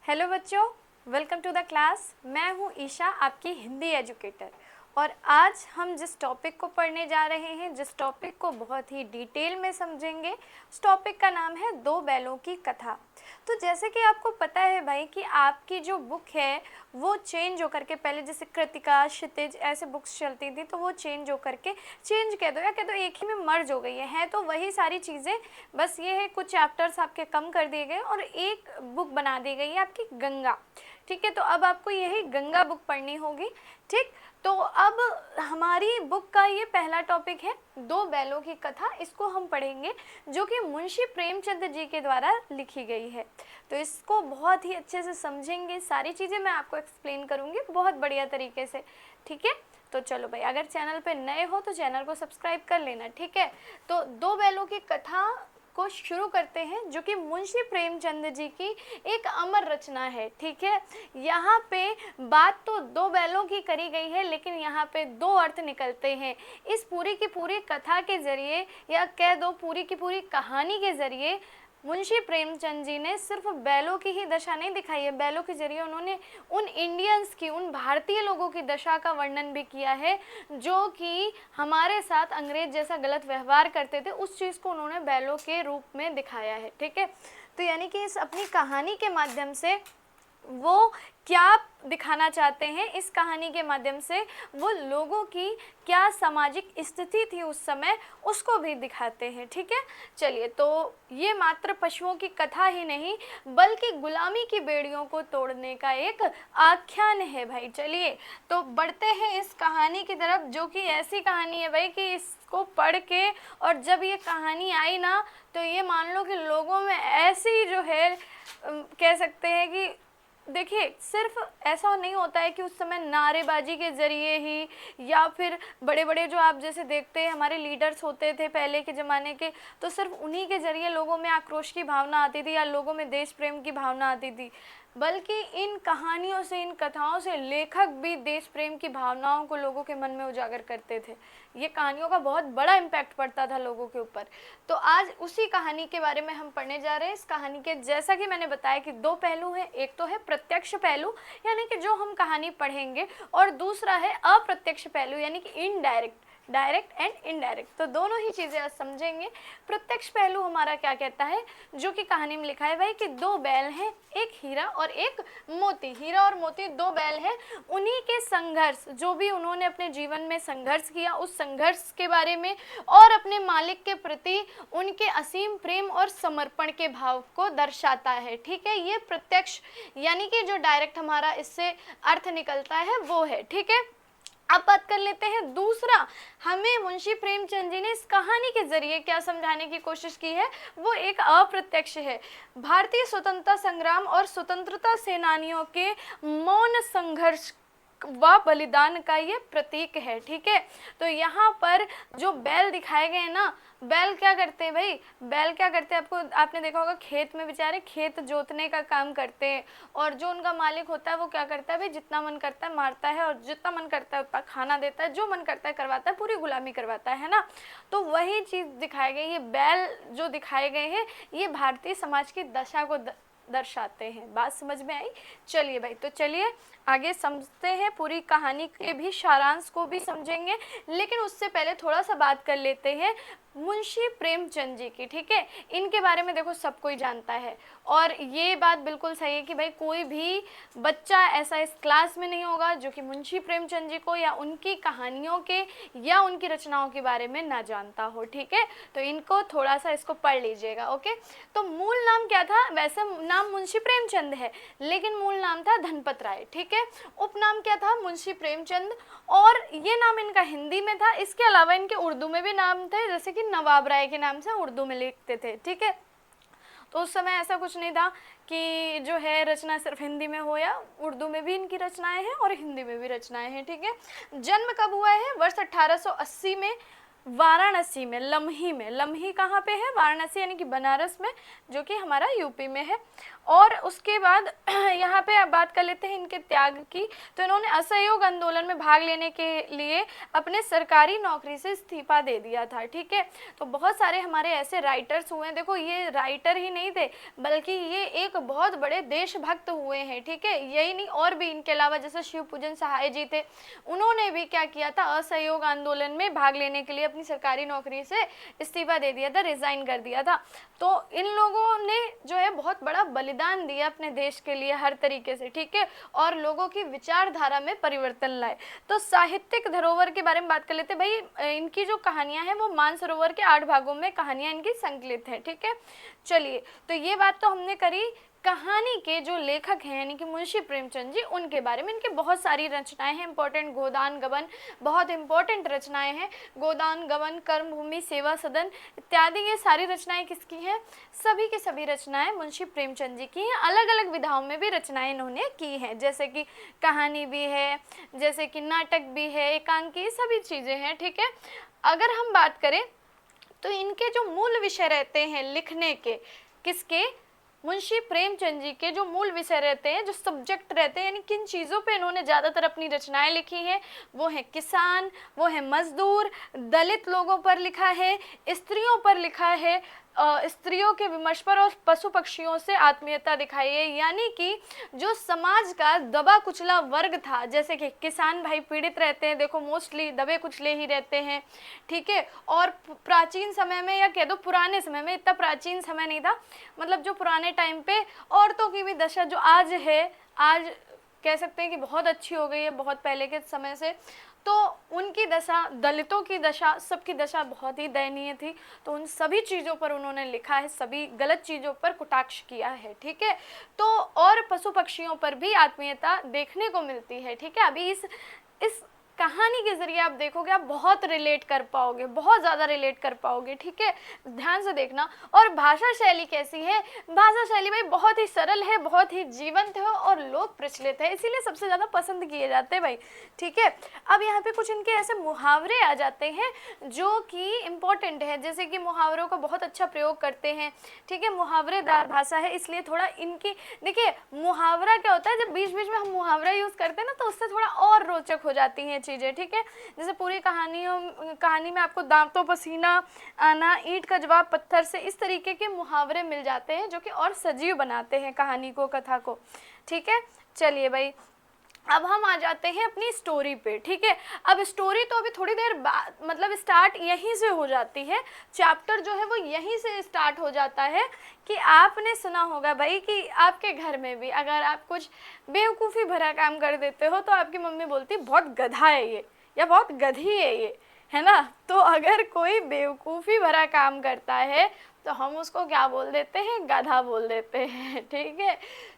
Hello बच्चों, welcome to the class. मैं हूँ ईशा, आपकी हिंदी एजुकेटर। और आज हम जिस टॉपिक को पढ़ने जा रहे हैं, जिस टॉपिक को बहुत ही डिटेल में समझेंगे, उस टॉपिक का नाम है दो बैलों की कथा। तो जैसे कि आपको पता है भाई कि आपकी जो बुक है वो चेंज होकर के, पहले जैसे कृतिका, क्षितिज ऐसे बुक्स चलती थी, तो वो चेंज होकर के, चेंज कह दो या कह दो एक ही में मर्ज हो गई है तो वही सारी चीज़ें, बस ये है कुछ चैप्टर्स आपके कम कर दिए गए और एक बुक बना दी गई है आपकी गंगा। ठीक है, तो अब आपको यही गंगा बुक पढ़नी होगी। ठीक, तो अब हमारी बुक का ये पहला टॉपिक है दो बैलों की कथा। इसको हम पढ़ेंगे, जो कि मुंशी प्रेमचंद जी के द्वारा लिखी गई है। तो इसको बहुत ही अच्छे से समझेंगे, सारी चीज़ें मैं आपको एक्सप्लेन करूँगी बहुत बढ़िया तरीके से। ठीक है, तो चलो भाई, अगर चैनल पे नए हो तो चैनल को सब्सक्राइब कर लेना। ठीक है, तो दो बैलों की कथा को शुरू करते हैं, जो कि मुंशी प्रेमचंद जी की एक अमर रचना है। ठीक है, यहाँ पे बात तो दो बैलों की करी गई है, लेकिन यहाँ पे दो अर्थ निकलते हैं। इस पूरी की पूरी कथा के जरिए, या कह दो पूरी की पूरी कहानी के जरिए, मुंशी प्रेमचंद जी ने सिर्फ बैलों की ही दशा नहीं दिखाई है, बैलों के जरिए उन्होंने उन इंडियंस की, उन भारतीय लोगों की दशा का वर्णन भी किया है, जो कि हमारे साथ अंग्रेज जैसा गलत व्यवहार करते थे। उस चीज़ को उन्होंने बैलों के रूप में दिखाया है। ठीक है, तो यानी कि इस अपनी कहानी के माध्यम से वो क्या दिखाना चाहते हैं, इस कहानी के माध्यम से वो लोगों की क्या सामाजिक स्थिति थी उस समय, उसको भी दिखाते हैं। ठीक है, चलिए, तो ये मात्र पशुओं की कथा ही नहीं, बल्कि गुलामी की बेड़ियों को तोड़ने का एक आख्यान है भाई। चलिए, तो बढ़ते हैं इस कहानी की तरफ, जो कि ऐसी कहानी है भाई कि इसको पढ़ के, और जब ये कहानी आई ना, तो ये मान लो कि लोगों में ऐसी जो है, कह सकते हैं कि देखिए, सिर्फ ऐसा नहीं होता है कि उस समय नारेबाजी के ज़रिए ही, या फिर बड़े बड़े जो आप जैसे देखते हैं हमारे लीडर्स होते थे पहले के ज़माने के, तो सिर्फ उन्हीं के ज़रिए लोगों में आक्रोश की भावना आती थी या लोगों में देश प्रेम की भावना आती थी, बल्कि इन कहानियों से, इन कथाओं से लेखक भी देश प्रेम की भावनाओं को लोगों के मन में उजागर करते थे। ये कहानियों का बहुत बड़ा इम्पैक्ट पड़ता था लोगों के ऊपर। तो आज उसी कहानी के बारे में हम पढ़ने जा रहे हैं। इस कहानी के, जैसा कि मैंने बताया कि दो पहलू हैं, एक तो है प्रत्यक्ष पहलू, यानी कि जो हम कहानी पढ़ेंगे, और दूसरा है अप्रत्यक्ष पहलू, यानी कि इनडायरेक्ट, डायरेक्ट एंड इनडायरेक्ट। तो दोनों ही चीज़ें आज समझेंगे। प्रत्यक्ष पहलू हमारा क्या कहता है, जो कि कहानी में लिखा है भाई कि दो बैल हैं, एक हीरा और एक मोती। हीरा और मोती दो बैल हैं, उन्हीं के संघर्ष, जो भी उन्होंने अपने जीवन में संघर्ष किया, उस संघर्ष के बारे में, और अपने मालिक के प्रति उनके असीम प्रेम और समर्पण के भाव को दर्शाता है। ठीक है, ये प्रत्यक्ष, यानी कि जो डायरेक्ट हमारा इससे अर्थ निकलता है वो है। ठीक है, अब बात कर लेते हैं दूसरा, हमें मुंशी प्रेमचंद जी ने इस कहानी के जरिए क्या समझाने की कोशिश की है, वो एक अप्रत्यक्ष है। भारतीय स्वतंत्रता संग्राम और स्वतंत्रता सेनानियों के मौन संघर्ष व बलिदान का ये प्रतीक है। ठीक है, तो यहाँ पर जो बैल दिखाए गए हैं ना, बैल क्या करते हैं भाई, बैल क्या करते हैं, आपने देखा होगा, खेत में बेचारे खेत जोतने का काम करते हैं, और जो उनका मालिक होता है वो क्या करता है भाई, जितना मन करता है मारता है, और जितना मन करता है उतना खाना देता है, जो मन करता है करवाता है, पूरी गुलामी करवाता है ना। तो वही चीज़ दिखाई गई, ये बैल जो दिखाए गए हैं, ये भारतीय समाज की दशा को दर्शाते हैं। बात समझ में आई? चलिए भाई, तो चलिए आगे समझते हैं, पूरी कहानी के भी सारांश को भी समझेंगे, लेकिन उससे पहले थोड़ा सा बात कर लेते हैं मुंशी प्रेमचंद जी की। ठीक है, इनके बारे में देखो सब कोई जानता है, और ये बात बिल्कुल सही है कि भाई कोई भी बच्चा ऐसा इस क्लास में नहीं होगा जो कि मुंशी प्रेमचंद जी को या उनकी कहानियों के या उनकी रचनाओं के बारे में ना जानता हो। ठीक है, तो इनको थोड़ा सा इसको पढ़ लीजिएगा। ओके, तो मूल नाम क्या था, वैसे नाम मुंशी प्रेमचंद है, लेकिन मूल नाम था धनपत राय। ठीक है, उपनाम क्या था, मुंशी प्रेमचंद, और ये नाम इनका हिंदी में था। इसके अलावा इनके उर्दू में भी नाम थे, जैसे कि नवाब राय के नाम से उर्दू में लिखते थे। ठीक है, तो उस समय ऐसा कुछ नहीं था कि जो है रचना सिर्फ हिंदी में हो, या उर्दू में भी इनकी रचनाएं हैं और हिंदी में भी रचनाएं हैं। ठीक है, जन्म कब हुआ है, वर्ष 1880 में वाराणसी में, लम्ही में। लम्ही कहाँ पे है, वाराणसी यानी कि बनारस में, जो कि हमारा यूपी में है। और उसके बाद यहाँ पे अब बात कर लेते हैं इनके त्याग की। तो इन्होंने असहयोग आंदोलन में भाग लेने के लिए अपने सरकारी नौकरी से इस्तीफा दे दिया था। ठीक है, तो बहुत सारे हमारे ऐसे राइटर्स हुए हैं, देखो ये राइटर ही नहीं थे बल्कि ये एक बहुत बड़े देशभक्त हुए हैं। ठीक है, यही नहीं और भी इनके अलावा जैसे शिवपूजन सहाय जी थे, उन्होंने भी क्या किया था, असहयोग आंदोलन में भाग लेने के लिए अपनी सरकारी नौकरी से इस्तीफा दे दिया था, रिजाइन कर दिया था। तो इन लोगों ने जो है बहुत बड़ा बलिदान दिया अपने देश के लिए हर तरीके से। ठीक है, और लोगों की विचारधारा में परिवर्तन लाए। तो साहित्यिक धरोहर के बारे में बात कर लेते भाई। इनकी जो कहानियां हैं वो मानसरोवर के 8 भागों में कहानियां इनकी संकलित हैं। ठीक है, चलिए तो ये बात तो हमने करी कहानी के जो लेखक हैं यानी कि मुंशी प्रेमचंद जी, उनके बारे में। इनके बहुत सारी रचनाएं हैं इंपॉर्टेंट, गोदान गबन बहुत इंपॉर्टेंट रचनाएं हैं। गोदान गबन, कर्मभूमि, सेवा सदन इत्यादि ये सारी रचनाएं किसकी हैं, सभी की सभी रचनाएं मुंशी प्रेमचंद जी की हैं। अलग अलग विधाओं में भी रचनाएं इन्होंने की हैं, जैसे कि कहानी भी है, जैसे कि नाटक भी है, एकांकी, सभी चीज़ें हैं। ठीक है, अगर हम बात करें तो इनके जो मूल विषय रहते हैं लिखने के, किसके, मुंशी प्रेमचंद जी के जो मूल विषय रहते हैं, जो सब्जेक्ट रहते हैं, यानी किन चीज़ों पे इन्होंने ज़्यादातर अपनी रचनाएं लिखी हैं, वो है किसान, वो है मजदूर, दलित लोगों पर लिखा है, स्त्रियों पर लिखा है, स्त्रियों के विमर्श पर, और पशु पक्षियों से आत्मीयता दिखाई है। यानी कि जो समाज का दबा कुचला वर्ग था, जैसे कि किसान भाई पीड़ित रहते हैं, देखो मोस्टली दबे कुचले ही रहते हैं। ठीक है, और प्राचीन समय में या कह दो पुराने समय में, इतना प्राचीन समय नहीं था, मतलब जो पुराने टाइम पे औरतों की भी दशा जो आज है, आज कह सकते हैं कि बहुत अच्छी हो गई है बहुत पहले के समय से, तो उनकी दशा, दलितों की दशा, सबकी दशा बहुत ही दयनीय थी। तो उन सभी चीज़ों पर उन्होंने लिखा है, सभी गलत चीज़ों पर कटाक्ष किया है। ठीक है, तो और पशु पक्षियों पर भी आत्मीयता देखने को मिलती है। ठीक है, अभी इस कहानी के जरिए आप देखोगे, आप बहुत रिलेट कर पाओगे, बहुत ज़्यादा रिलेट कर पाओगे। ठीक है, ध्यान से देखना। और भाषा शैली कैसी है, भाषा शैली भाई बहुत ही सरल है, बहुत ही जीवंत है और लोक प्रचलित है, इसीलिए सबसे ज़्यादा पसंद किए जाते हैं भाई। ठीक है, अब यहाँ पे कुछ इनके ऐसे मुहावरे आ जाते हैं जो कि इम्पोर्टेंट है, जैसे कि मुहावरों का बहुत अच्छा प्रयोग करते हैं। ठीक है, मुहावरेदार भाषा है, इसलिए थोड़ा इनकी, देखिए मुहावरा क्या होता है, जब बीच बीच में हम मुहावरा यूज़ करते हैं ना, तो उससे थोड़ा और रोचक हो जाती हैं चीज़ें। ठीक है, जैसे पूरी कहानी में आपको दांतों पसीना आना, ईंट का जवाब पत्थर से, इस तरीके के मुहावरे मिल जाते हैं जो कि और सजीव बनाते हैं कहानी को, कथा को। ठीक है, चलिए भाई अब हम आ जाते हैं अपनी स्टोरी पे। ठीक है, अब स्टोरी तो अभी थोड़ी देर बाद मतलब स्टार्ट यहीं से हो जाती है, चैप्टर जो है वो यहीं से स्टार्ट हो जाता है कि आपने सुना होगा भाई कि आपके घर में भी अगर आप कुछ बेवकूफ़ी भरा काम कर देते हो तो आपकी मम्मी बोलती बहुत गधा है ये, या बहुत गधी है ये, है ना। तो अगर कोई बेवकूफ़ी भरा काम करता है तो हम उसको क्या बोल देते हैं, गधा बोल देते हैं। ठीक है,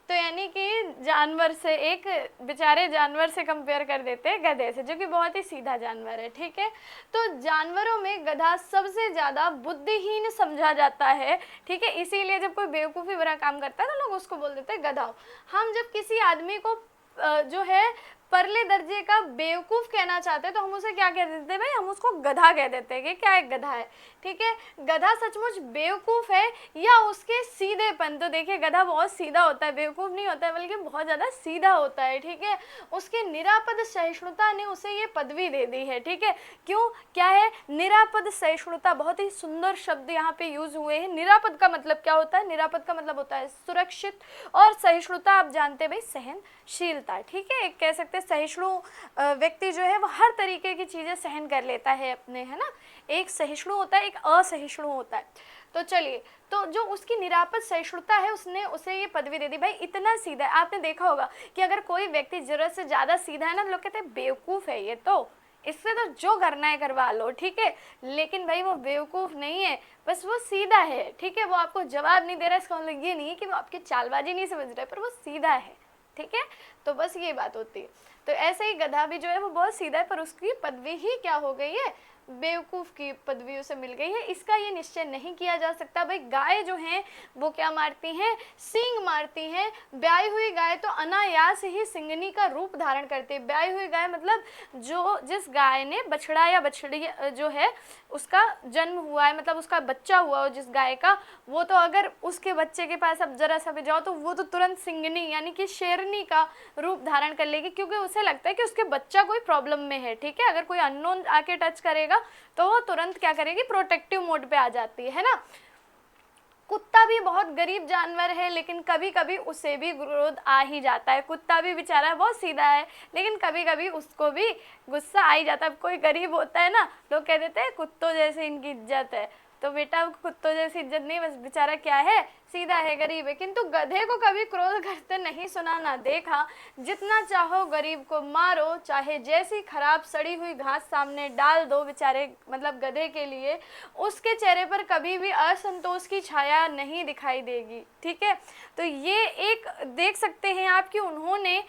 तो यानी कि जानवर से, एक बेचारे जानवर से कंपेयर कर देते हैं गधे से, जो कि बहुत ही सीधा जानवर है। ठीक है, तो जानवरों में गधा सबसे ज़्यादा बुद्धिहीन समझा जाता है। ठीक है, इसीलिए जब कोई बेवकूफ़ी भरा काम करता है तो लोग उसको बोल देते हैं गधा। हम जब किसी आदमी को जो है परले दर्जे का बेवकूफ़ कहना चाहते हैं तो हम उसे क्या कह देते हैं भाई, हम उसको गधा कह देते हैं कि क्या एक गधा है। ठीक है, गधा सचमुच बेवकूफ़ है या उसके सीधेपन, तो देखिए गधा बहुत सीधा होता है, बेवकूफ़ नहीं होता है बल्कि बहुत ज़्यादा सीधा होता है। ठीक है, उसके निरापद सहिष्णुता ने उसे ये पदवी दे दी है। ठीक है, क्यों, क्या है निरापद सहिष्णुता, बहुत ही सुंदर शब्द यहाँ पे यूज़ हुए हैं। निरापद का मतलब क्या होता है, निरापद का मतलब होता है सुरक्षित, और सहिष्णुता आप जानते हैं भाई सहनशीलता। ठीक है, एक कह सकते हैं सहिष्णु व्यक्ति जो है वो हर तरीके की चीज़ें सहन कर लेता है अपने, है ना। एक सहिष्णु होता है, एक असहिष्णु होता है। तो चलिए, तो जो उसकी निरापद सहिष्णुता है उसने उसे ये पदवी दे दी भाई, इतना सीधा है। आपने देखा होगा कि अगर कोई व्यक्ति जरूरत से ज़्यादा सीधा है ना, लोग कहते हैं बेवकूफ़ है ये, तो इससे तो जो करना है करवा लो। ठीक है, लेकिन भाई वो बेवकूफ़ नहीं है, बस वो सीधा है। ठीक है, वो आपको जवाब नहीं दे रहा है, इसका मतलब ये नहीं है कि वो आपकी चालबाजी नहीं समझ रहा है, पर वो सीधा है। ठीक है, तो बस ये बात होती है। तो ऐसे ही गधा भी जो है वो बहुत सीधा है, पर उसकी पदवी ही क्या हो गई है, बेवकूफ़ की पदवी उसे मिल गई है, इसका ये निश्चय नहीं किया जा सकता। भाई गाय जो हैं वो क्या मारती हैं, सींग मारती हैं। ब्याई हुई गाय तो अनायास ही सिंगनी का रूप धारण करती है। ब्याई हुई गाय मतलब जो जिस गाय ने बछड़ा या बछड़ी जो है उसका जन्म हुआ है, मतलब उसका बच्चा हुआ हो जिस गाय का, वो तो अगर उसके बच्चे के पास अब जरा सा भी जाओ तो वो तो तुरंत सिंगनी यानी कि शेरनी का रूप धारण कर लेगी, क्योंकि उसे लगता है कि उसके बच्चा कोई प्रॉब्लम में है। ठीक है, अगर कोई अननोन आके टच करेगा तो वो तुरंत क्या करेगी, प्रोटेक्टिव मोड पे आ जाती है ना। कुत्ता भी बहुत गरीब जानवर है, लेकिन कभी कभी उसे भी क्रोध आ ही जाता है। कुत्ता भी बेचारा बहुत सीधा है, लेकिन कभी कभी उसको भी गुस्सा आ ही जाता है। कोई गरीब होता है ना, लोग कह देते हैं कुत्तों जैसे इनकी इज्जत है, तो बेटा कुत्तों जैसी इज्जत नहीं, बस बेचारा क्या है, सीधा है, गरीब है। किंतु गधे को कभी क्रोध करते नहीं सुना ना देखा। जितना चाहो गरीब को मारो, चाहे जैसी खराब सड़ी हुई घास सामने डाल दो, बेचारे मतलब गधे के लिए उसके चेहरे पर कभी भी असंतोष की छाया नहीं दिखाई देगी। ठीक है, तो ये एक देख सकते हैं आप कि उन्होंने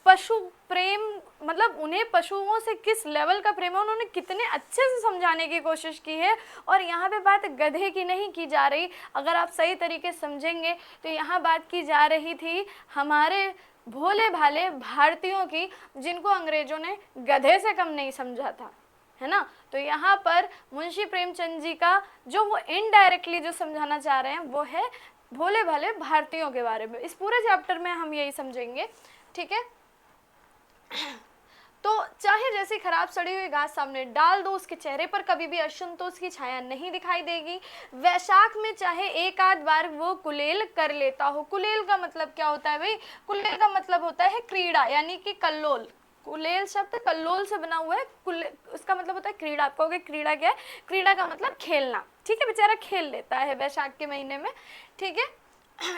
पशु प्रेम, मतलब उन्हें पशुओं से किस लेवल का प्रेम है, उन्होंने कितने अच्छे से समझाने की कोशिश की है। और यहाँ पे बात गधे की नहीं की जा रही, अगर आप सही तरीके से समझेंगे तो यहाँ बात की जा रही थी हमारे भोले भाले भारतीयों की, जिनको अंग्रेजों ने गधे से कम नहीं समझा था, है ना। तो यहाँ पर मुंशी प्रेमचंद जी का जो वो इनडायरेक्टली जो समझाना चाह रहे हैं वो है भोले भाले भारतीयों के बारे में। इस पूरे चैप्टर में हम यही समझेंगे। ठीक है, तो चाहे जैसी खराब सड़ी हुई घास सामने डाल दो, उसके चेहरे पर कभी भी असंतोष की छाया नहीं दिखाई देगी। वैशाख में चाहे एक आध बार वो कुलेल कर लेता हो। कुलेल का मतलब क्या होता है भाई, कुलेल का मतलब होता है क्रीड़ा यानी कि कल्लोल। कुलेल शब्द कल्लोल से बना हुआ है, उसका मतलब होता है क्रीड़ा। आप कहोगे क्रीड़ा क्या है, क्रीड़ा का मतलब खेलना। ठीक है, बेचारा खेल लेता है वैशाख के महीने में। ठीक है,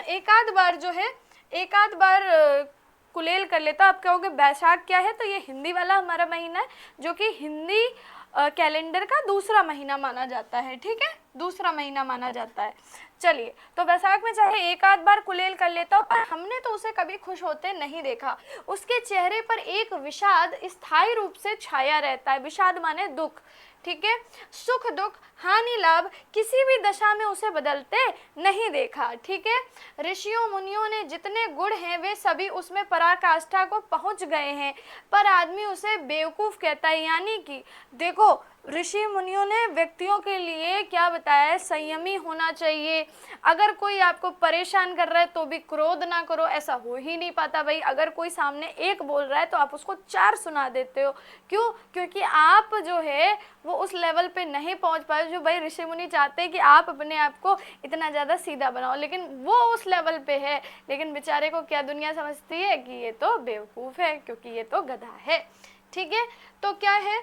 एक आध बार जो है, एक आध बार कुलेल कर लेता। आप कहोगे बैसाख क्या है, तो ये हिंदी वाला हमारा महीना है, जो कि हिंदी कैलेंडर का दूसरा महीना माना जाता है। ठीक है, दूसरा महीना माना जाता है। चलिए, तो वैशाख में चाहे एक आध बार कुलेल कर लेता हो, पर हमने तो उसे कभी खुश होते नहीं देखा। उसके चेहरे पर एक विषाद स्थायी रूप से छाया रहता है। विषाद माने दुख। ठीक है, सुख दुख हानि लाभ किसी भी दशा में उसे बदलते नहीं देखा। ठीक है, ऋषियों मुनियों ने जितने गुण हैं वे सभी उसमें पराकाष्ठा को पहुंच गए हैं, पर आदमी उसे बेवकूफ़ कहता है। यानी कि देखो, ऋषि मुनियों ने व्यक्तियों के लिए क्या बताया है, संयमी होना चाहिए। अगर कोई आपको परेशान कर रहा है तो भी क्रोध ना करो, ऐसा हो ही नहीं पाता भाई। अगर कोई सामने एक बोल रहा है तो आप उसको चार सुना देते हो। क्यों? क्योंकि आप जो है वो उस लेवल पे नहीं पहुंच पाए जो भाई ऋषि मुनि चाहते हैं कि आप अपने आप को इतना ज़्यादा सीधा बनाओ, लेकिन वो उस लेवल पे है। लेकिन बेचारे को क्या दुनिया समझती है कि ये तो बेवकूफ़ है, क्योंकि ये तो गधा है। ठीक है, तो क्या है,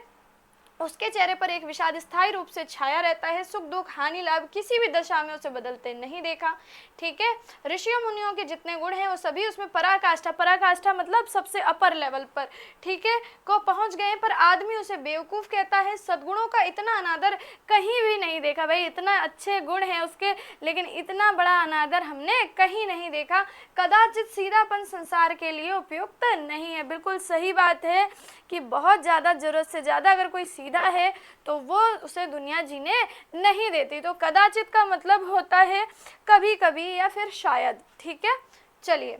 उसके चेहरे पर एक विषाद स्थायी रूप से छाया रहता है। सुख दुख हानि लाभ किसी भी दशा में उसे बदलते नहीं देखा। ठीक है, ऋषियों मुनियों के जितने गुण हैं वो सभी उसमें पराकाष्ठा, पराकाष्ठा मतलब सबसे अपर लेवल पर, ठीक है, को पहुंच गए, पर आदमी उसे बेवकूफ़ कहता है। सद्गुणों का इतना अनादर कहीं भी नहीं देखा भाई। इतना अच्छे गुण हैं उसके, लेकिन इतना बड़ा अनादर हमने कहीं नहीं देखा। कदाचित सीधापन संसार के लिए उपयुक्त नहीं है। बिल्कुल सही बात है कि बहुत ज़्यादा ज़रूरत से ज़्यादा अगर कोई सीधा है तो वो उसे दुनिया जीने नहीं देती। तो कदाचित का मतलब होता है कभी कभी या फिर शायद। ठीक है, चलिए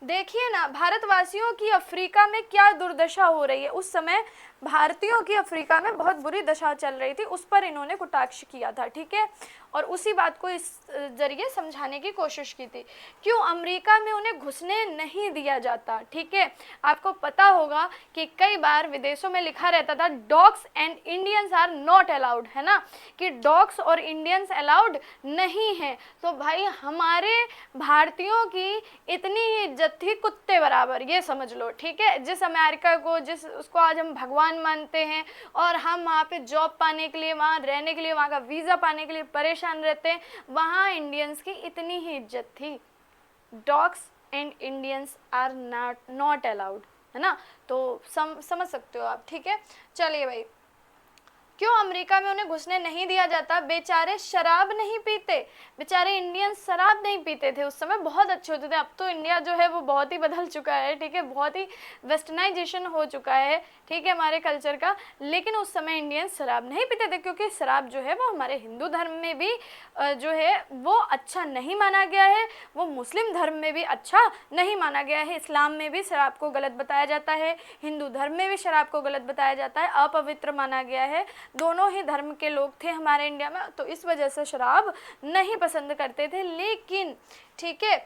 देखिए ना, भारतवासियों की अफ्रीका में क्या दुर्दशा हो रही है। उस समय भारतीयों की अफ्रीका में बहुत बुरी दशा चल रही थी, उस पर इन्होंने कटाक्ष किया था। ठीक है, और उसी बात को इस जरिए समझाने की कोशिश की थी। क्यों अमेरिका में उन्हें घुसने नहीं दिया जाता। ठीक है, आपको पता होगा कि कई बार विदेशों में लिखा रहता था dogs and Indians are not allowed, है ना, कि डॉग्स और इंडियंस अलाउड नहीं है। तो भाई हमारे भारतीयों की इतनी ही इज्जत थी कुत्ते बराबर, ये समझ लो। ठीक है, जिस अमेरिका को, जिस उसको आज हम भगवान मानते हैं, और हम वहाँ पे जॉब पाने के लिए, वहाँ रहने के लिए, वहाँ का वीज़ा पाने के लिए परेशान रहते हैं, वहाँ इंडियंस की इतनी ही इज्जत थी। Dogs and Indians are not allowed, है ना। तो समझ सकते हो आप। ठीक है, चलिए भाई, क्यों अमेरिका में उन्हें घुसने नहीं दिया जाता? बेचारे शराब नहीं पीते, बेचारे इंडियन शराब नहीं पीते थे, उस समय बहुत अच्छे होते थे। अब तो इंडिया जो है वो बहुत ही बदल चुका है, ठीक है, बहुत ही वेस्टर्नाइजेशन हो चुका है, ठीक है, हमारे कल्चर का। लेकिन उस समय इंडियन शराब नहीं पीते थे, क्योंकि शराब जो है वो हमारे हिंदू धर्म में भी जो है वो अच्छा नहीं माना गया है, वो मुस्लिम धर्म में भी अच्छा नहीं माना गया है, इस्लाम में भी शराब को गलत बताया जाता है, हिंदू धर्म में भी शराब को गलत बताया जाता है, अपवित्र माना गया है। दोनों ही धर्म के लोग थे हमारे इंडिया में, तो इस वजह से शराब नहीं पसंद करते थे। लेकिन ठीक है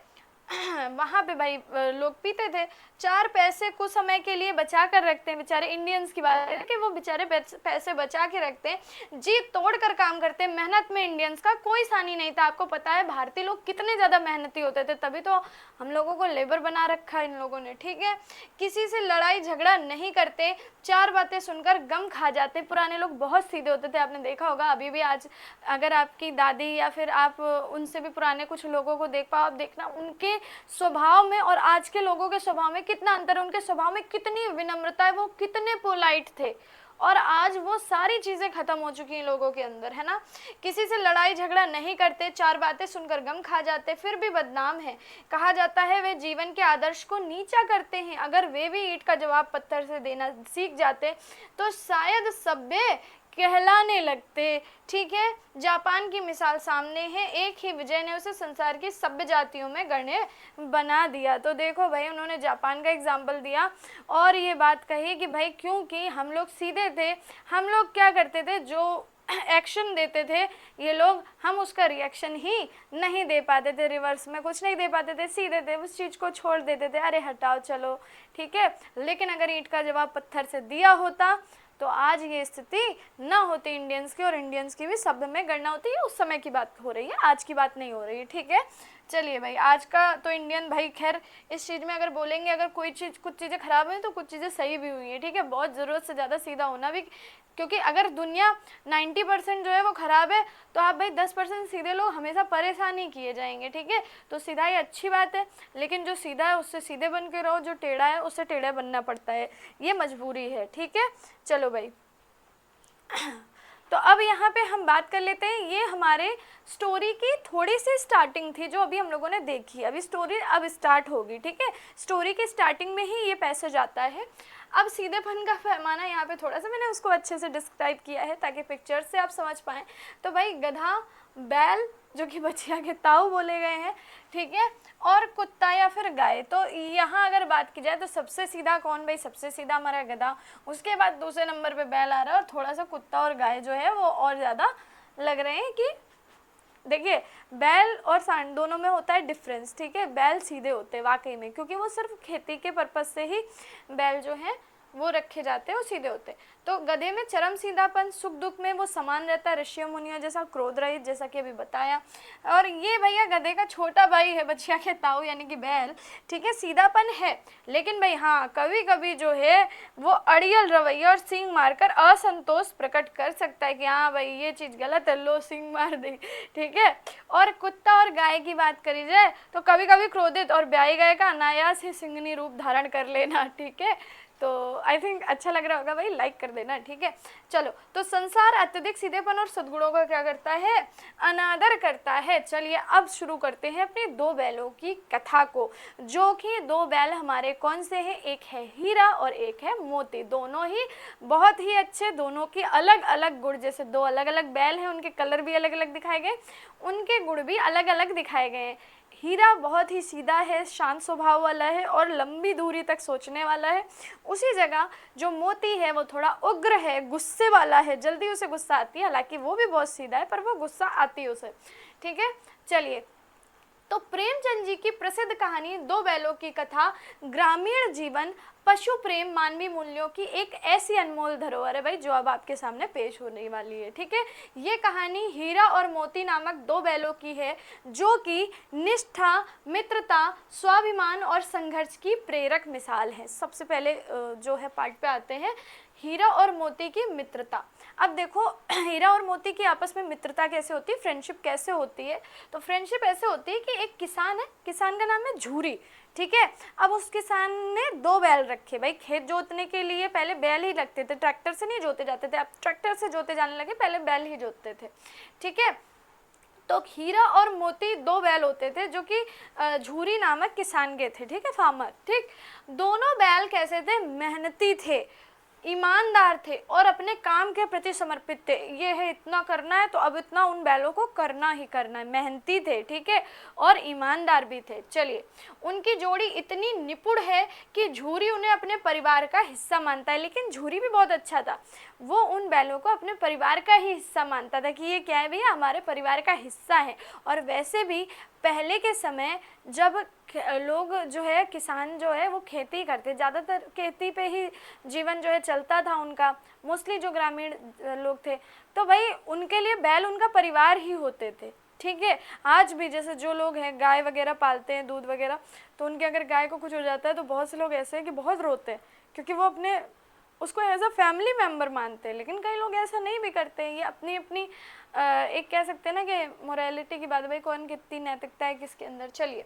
वहाँ पे भाई लोग पीते थे। 4 पैसे कुछ समय के लिए बचा कर रखते हैं, बेचारे इंडियंस की बात है कि वो बेचारे पैसे बचा के रखते हैं, जी तोड़ कर काम करते हैं। मेहनत में इंडियंस का कोई सानी नहीं था। आपको पता है भारतीय लोग कितने ज़्यादा मेहनती होते थे, तभी तो हम लोगों को लेबर बना रखा है इन लोगों ने, ठीक है। किसी से लड़ाई झगड़ा नहीं करते, 4 बातें सुनकर गम खा जाते। पुराने लोग बहुत सीधे होते थे, आपने देखा होगा। अभी भी आज अगर आपकी दादी या फिर आप उनसे भी पुराने कुछ लोगों को देख पाओ, आप देखना उनके स्वभाव में और आज के लोगों के स्वभाव में कितना अंतर है। उनके स्वभाव में कितनी विनम्रता है, वो कितने पोलाइट थे, और आज वो सारी चीज़ें खत्म हो चुकी हैं लोगों के अंदर, है ना। किसी से लड़ाई झगड़ा नहीं करते, 4 बातें सुनकर गम खा जाते, फिर भी बदनाम है। कहा जाता है वे जीवन के आदर्श को नीचा करते हैं। अगर वे भी ईंट का जवाब पत्थर से देना सीख जाते तो शायद सभ्य कहलाने लगते, ठीक है। जापान की मिसाल सामने है, एक ही विजय ने उसे संसार की सभ्य जातियों में गण्य बना दिया। तो देखो भाई, उन्होंने जापान का एग्जाम्पल दिया और ये बात कही कि भाई क्योंकि हम लोग सीधे थे, हम लोग क्या करते थे, जो एक्शन देते थे ये लोग, हम उसका रिएक्शन ही नहीं दे पाते थे, रिवर्स में कुछ नहीं दे पाते थे, सीधे थे, उस चीज़ को छोड़ देते थे, अरे हटाओ चलो, ठीक है। लेकिन अगर ईंट का जवाब पत्थर से दिया होता तो आज ये स्थिति ना होती इंडियंस की, और इंडियंस की भी सभ्य में गणना होती है। उस समय की बात हो रही है, आज की बात नहीं हो रही है, ठीक है। चलिए भाई, आज का तो इंडियन भाई खैर इस चीज़ में अगर बोलेंगे, अगर कोई चीज़ कुछ चीज़ें खराब हुई तो कुछ चीज़ें सही भी हुई हैं, ठीक है। बहुत ज़रूरत से ज़्यादा सीधा होना भी, क्योंकि अगर दुनिया 90% जो है वो ख़राब है तो आप भाई 10% सीधे लोग हमेशा परेशान ही किए जाएंगे, ठीक है। तो सीधाई अच्छी बात है, लेकिन जो सीधा है उससे सीधे बन के रहो, जो टेढ़ा है उससे टेढ़ा बनना पड़ता है, ये मजबूरी है, ठीक है। चलो भाई तो अब यहाँ पे हम बात कर लेते हैं, ये हमारे स्टोरी की थोड़ी सी स्टार्टिंग थी जो अभी हम लोगों ने देखी। अभी स्टोरी अब स्टार्ट होगी, ठीक है। स्टोरी की स्टार्टिंग में ही ये पैसेज आता है। अब सीधेपन का पैमाना यहाँ पे थोड़ा सा मैंने उसको अच्छे से डिस्क्राइब किया है ताकि पिक्चर से आप समझ पाएँ। तो भाई गधा, बैल जो कि बछिया के ताऊ बोले गए हैं, ठीक है, और कुत्ता या फिर गाय। तो यहाँ अगर बात की जाए तो सबसे सीधा कौन? भाई सबसे सीधा हमारा गधा, उसके बाद दूसरे नंबर पे बैल आ रहा है, और थोड़ा सा कुत्ता और गाय जो है वो और ज़्यादा लग रहे हैं कि देखिए बैल और सांड दोनों में होता है डिफरेंस, ठीक है। बैल सीधे होते हैं वाकई में, क्योंकि वो सिर्फ खेती के पर्पज़ से ही बैल जो है वो रखे जाते हैं, वो सीधे होते हैं। तो गधे में चरम सीधापन, सुख दुख में वो समान रहता है, ऋषियों मुनियों जैसा क्रोध रहित, जैसा कि अभी बताया। और ये भैया गधे का छोटा भाई है बछिया के ताऊ यानी कि बैल, ठीक है। सीधापन है, लेकिन भाई हाँ कभी कभी जो है वो अड़ियल रवैया और सींग मारकर असंतोष प्रकट कर सकता है कि हाँ भाई ये चीज़ गलत है, लो सींग मार दे, ठीक है। और कुत्ता और गाय की बात करी जाए तो कभी कभी क्रोधित और ब्याही गाय का अनायास ही सिंगनी रूप धारण कर लेना, ठीक है। तो आई थिंक अच्छा लग रहा होगा भाई, लाइक कर देना, ठीक है। चलो, तो संसार अत्यधिक सीधेपन और सद्गुणों का क्या करता है? अनादर करता है। चलिए अब शुरू करते हैं अपने 2 बैलों की कथा को, जो कि 2 बैल हमारे कौन से हैं? एक है हीरा और एक है मोती। दोनों ही बहुत ही अच्छे, दोनों की अलग अलग गुण, जैसे 2 अलग अलग बैल हैं, उनके कलर भी अलग अलग दिखाए गए, उनके गुण भी अलग अलग दिखाए गए हैं। हीरा बहुत ही सीधा है, शांत स्वभाव वाला है और लंबी दूरी तक सोचने वाला है। उसी जगह जो मोती है वो थोड़ा उग्र है, गुस्से वाला है, जल्दी उसे गुस्सा आती है, हालांकि वो भी बहुत सीधा है पर वो गुस्सा आती है उसे, ठीक है। चलिए, तो प्रेमचंद जी की प्रसिद्ध कहानी 2 बैलों की कथा ग्रामीण जीवन, पशु प्रेम, मानवीय मूल्यों की एक ऐसी अनमोल धरोहर है भाई जो अब आपके सामने पेश होने वाली है, ठीक है। ये कहानी हीरा और मोती नामक 2 बैलों की है, जो कि निष्ठा, मित्रता, स्वाभिमान और संघर्ष की प्रेरक मिसाल है। सबसे पहले जो है पार्ट पे आते हैं हीरा और मोती की मित्रता। अब देखो हीरा और मोती की आपस में मित्रता कैसे होती है, फ्रेंडशिप कैसे होती है? तो फ्रेंडशिप ऐसे होती है कि एक किसान है, किसान का नाम है झूरी, ठीक है। अब उस किसान ने 2 बैल रखे, भाई खेत जोतने के लिए पहले बैल ही लगते थे, ट्रैक्टर से नहीं जोते जाते थे, अब ट्रैक्टर से जोते जाने लगे, पहले बैल ही जोतते थे, ठीक है। तो हीरा और मोती 2 बैल होते थे जो कि झूरी नामक किसान के थे, ठीक है, फार्मर, ठीक। दोनों बैल कैसे थे? मेहनती थे, ईमानदार थे और अपने काम के प्रति समर्पित थे। ये है इतना करना है तो अब इतना उन बैलों को करना ही करना है। मेहनती थे, ठीक है, और ईमानदार भी थे। चलिए, उनकी जोड़ी इतनी निपुण है कि झूरी उन्हें अपने परिवार का हिस्सा मानता है। लेकिन झूरी भी बहुत अच्छा था, वो उन बैलों को अपने परिवार का ही हिस्सा मानता था कि ये क्या है भैया, हमारे परिवार का हिस्सा है। और वैसे भी पहले के समय जब लोग जो है, किसान जो है वो खेती करते, ज़्यादातर खेती पे ही जीवन जो है चलता था उनका, मोस्टली जो ग्रामीण लोग थे, तो भाई उनके लिए बैल उनका परिवार ही होते थे, ठीक है। आज भी जैसे जो लोग हैं गाय वगैरह पालते हैं, दूध वगैरह, तो उनके अगर गाय को कुछ हो जाता है तो बहुत से लोग ऐसे हैं कि बहुत रोते हैं, क्योंकि वो अपने उसको एज अ फैमिली मेम्बर मानते हैं। लेकिन कई लोग ऐसा नहीं भी करते हैं, ये अपनी अपनी एक कह सकते हैं ना कि मोरालिटी की बात, भाई कौन कितनी नैतिकता है किसके अंदर। चलिए,